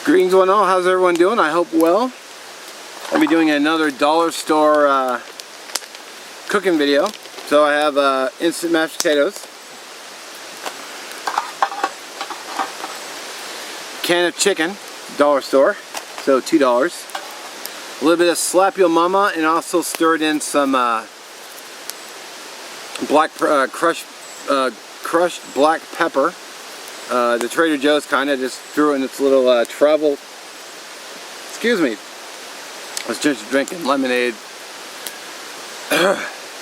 Greetings one all, how's everyone doing? I hope well. I'll be doing another dollar store cooking video. So I have instant mashed potatoes, can of chicken, dollar store, so $2. A little bit of Slap Yo Mama, and also stirred in some crushed black pepper. The Trader Joe's kind of just threw in its little travel. Excuse me. I was just drinking lemonade.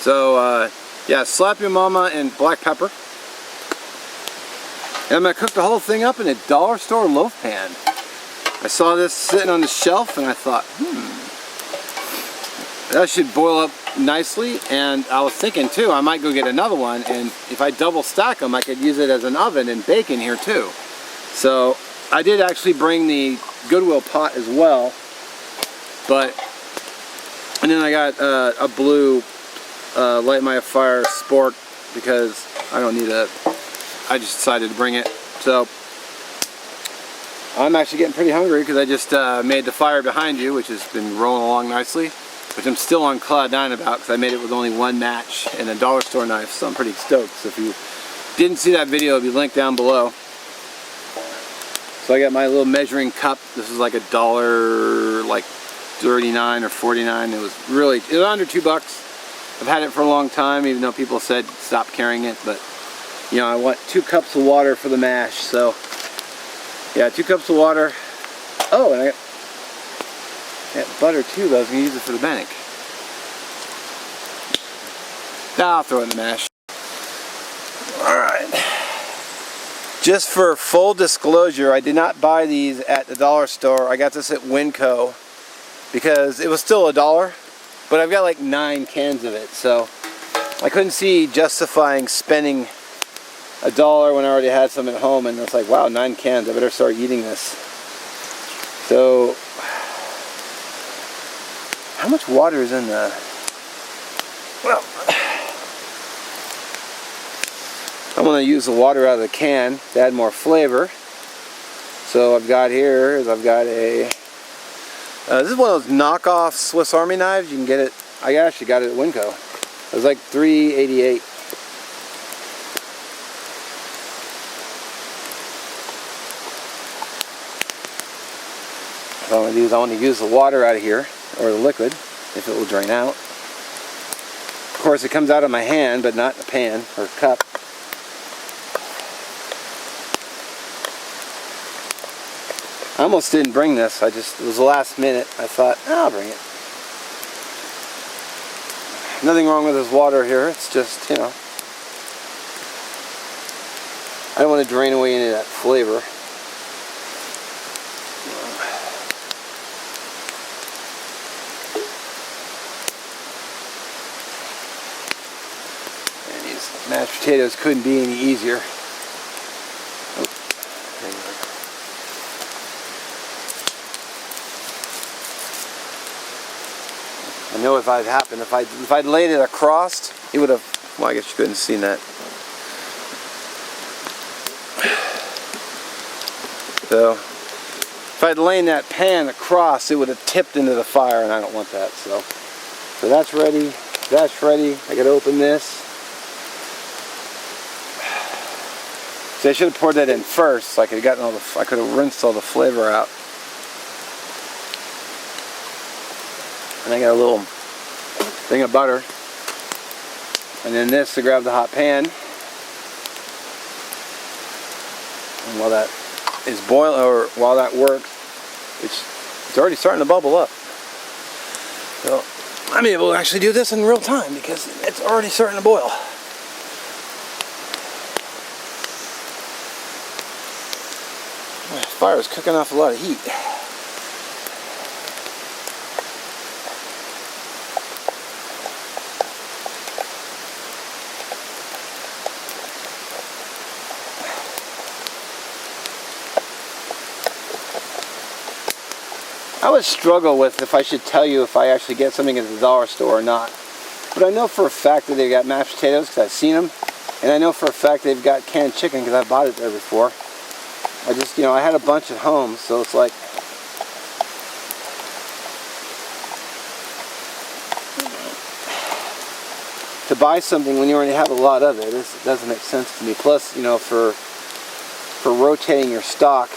So yeah, Slap Yo Mama and black pepper. And I'm gonna cook the whole thing up in a dollar store loaf pan. I saw this sitting on the shelf and I thought, that should boil up nicely. And I was thinking too, I might go get another one, and if I double stack them, I could use it as an oven and bake in here too. So I did actually bring the Goodwill pot as well, and then I got a blue light my fire spork because I don't need I just decided to bring it. So I'm actually getting pretty hungry because I just made the fire behind you, which has been rolling along nicely, which I'm still on cloud 9 about because I made it with only one match and a dollar store knife, so I'm pretty stoked. So if you didn't see that video, it'll be linked down below. So I got my little measuring cup. This is like $1, like 39 or 49. It was under $2. I've had it for a long time, even though people said stop carrying it, but you know, I want 2 cups of water for the mash. So yeah, 2 cups of water. Oh, and I got butter too, though. I was going to use it for the bannock. Now I'll throw it in the mash. Alright. Just for full disclosure, I did not buy these at the dollar store. I got this at Winco because it was still $1, but I've got like 9 cans of it, so I couldn't see justifying spending $1 when I already had some at home, and it's like, wow, 9 cans, I better start eating this. So how much water is in the... Well, I'm going to use the water out of the can to add more flavor. So I've got here is I've got a... this is one of those knockoff Swiss Army knives. You can get it... I actually got it at Winco. It was like $3.88. So what I'm going to do is I want to use the water out of here, or the liquid, if it will drain out. Of course, it comes out of my hand, but not in a pan or cup. I almost didn't bring this. It was the last minute. I thought, I'll bring it. Nothing wrong with this water here. It's just, you know, I don't want to drain away any of that flavor. Mashed potatoes couldn't be any easier. Oh, there you go. I know if I'd happened, if I'd laid it across, it would have. Well, I guess you couldn't have seen that. So, if I'd laid that pan across, it would have tipped into the fire, and I don't want that. So that's ready. That's ready. I got to open this. See, I should have poured that in first, so I could have I could have rinsed all the flavor out. And I got a little thing of butter, and then this to grab the hot pan. And while that is boiling, or while that works, it's already starting to bubble up. So I'm able to actually do this in real time because it's already starting to boil. Fire is cooking off a lot of heat. I would struggle with if I should tell you if I actually get something at the dollar store or not. But I know for a fact that they've got mashed potatoes because I've seen them. And I know for a fact they've got canned chicken because I've bought it there before. I just, I had a bunch at home, so it's like, to buy something when you already have a lot of it, this doesn't make sense to me. Plus, for rotating your stock,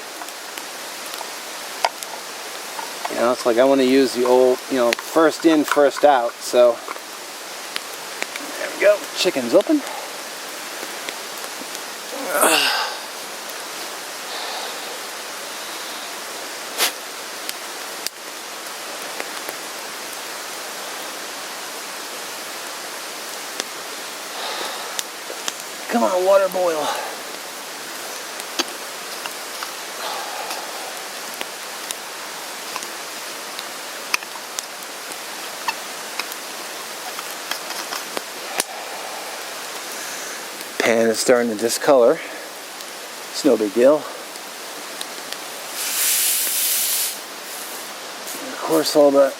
it's like I want to use the old, first in, first out. So there we go. Chicken's open. Come on, water boil. Pan is starting to discolor. It's no big deal. And of course, all the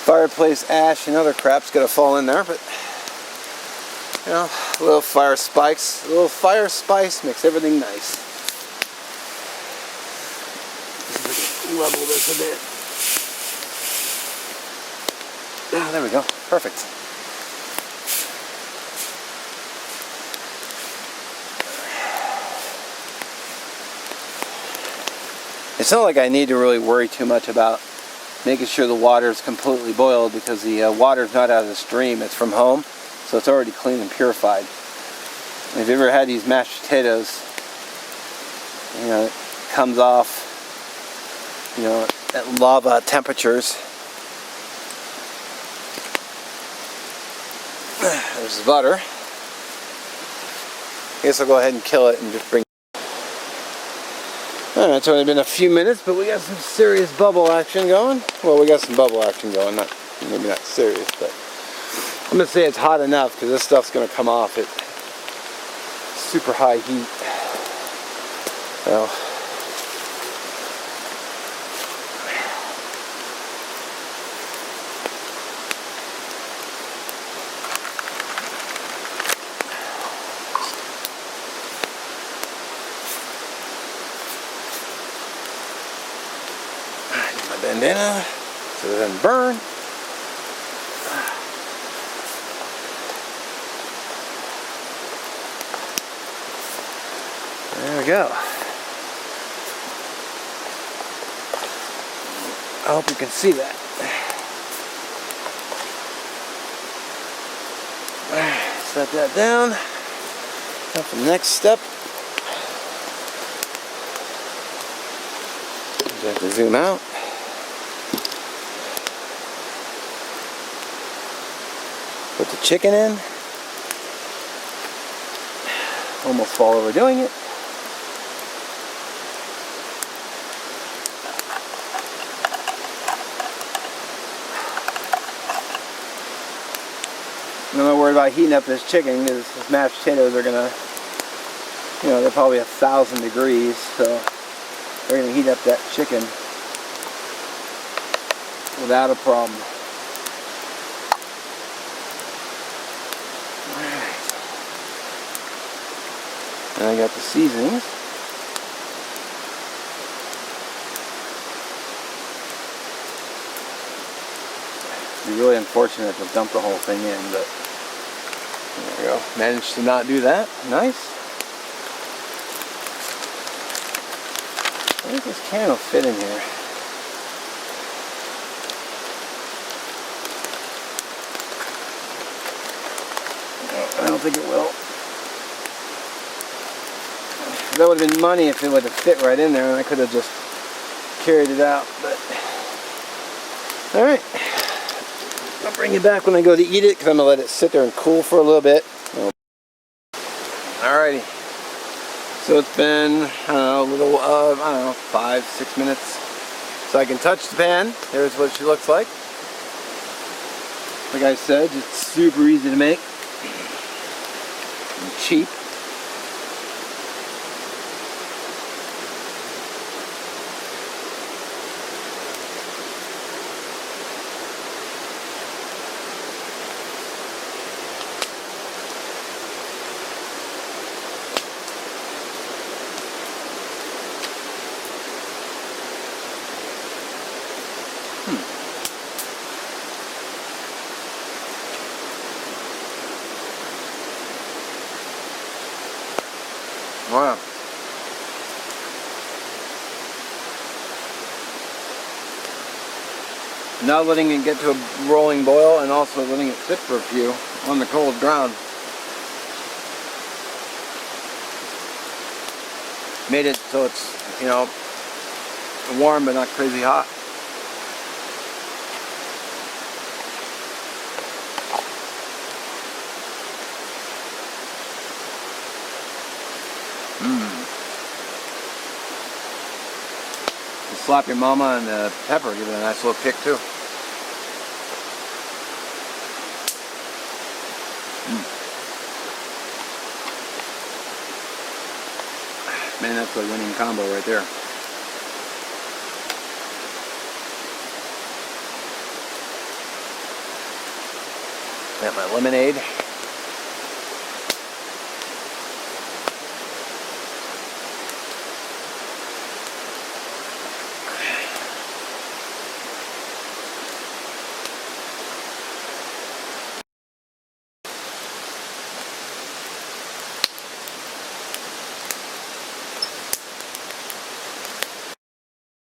fireplace ash and other crap's gonna fall in there, but a little fire spice, a little fire spice makes everything nice. Level this a bit. Ah, there we go. Perfect. It's not like I need to really worry too much about making sure the water is completely boiled, because the water is not out of the stream, it's from home, so it's already clean and purified. And if you've ever had these mashed potatoes, it comes off, at lava temperatures. There's the butter. I guess I'll go ahead and kill it and just bring. Alright, it's only been a few minutes, but we got some serious bubble action going. Well, we got some bubble action going, maybe not serious, but I'm going to say it's hot enough, because this stuff's going to come off at super high heat. So, bandana so it doesn't burn. There we go. I hope you can see that. Set that down. Now for the next step, you have to zoom out. Put the chicken in. Almost fall over doing it. I'm not worried about heating up this chicken, because these mashed potatoes are gonna, they're probably 1,000 degrees, so they're gonna heat up that chicken without a problem. And I got the seasonings. It'd be really unfortunate to dump the whole thing in, but there we go. Managed to not do that. Nice. I think this can will fit in here. I don't think it will. That would have been money if it would have fit right in there, and I could have just carried it out. But all right, I'll bring it back when I go to eat it, because I'm gonna let it sit there and cool for a little bit. Alrighty. So it's been, I don't know, 5-6 minutes. So I can touch the pan. There's what she looks like. Like I said, it's super easy to make. And cheap. Wow. Now letting it get to a rolling boil and also letting it sit for a few on the cold ground. Made it so it's, you know, warm but not crazy hot. Slap your mama and the pepper, give it a nice little kick too. Man, that's a winning combo right there. Got my lemonade.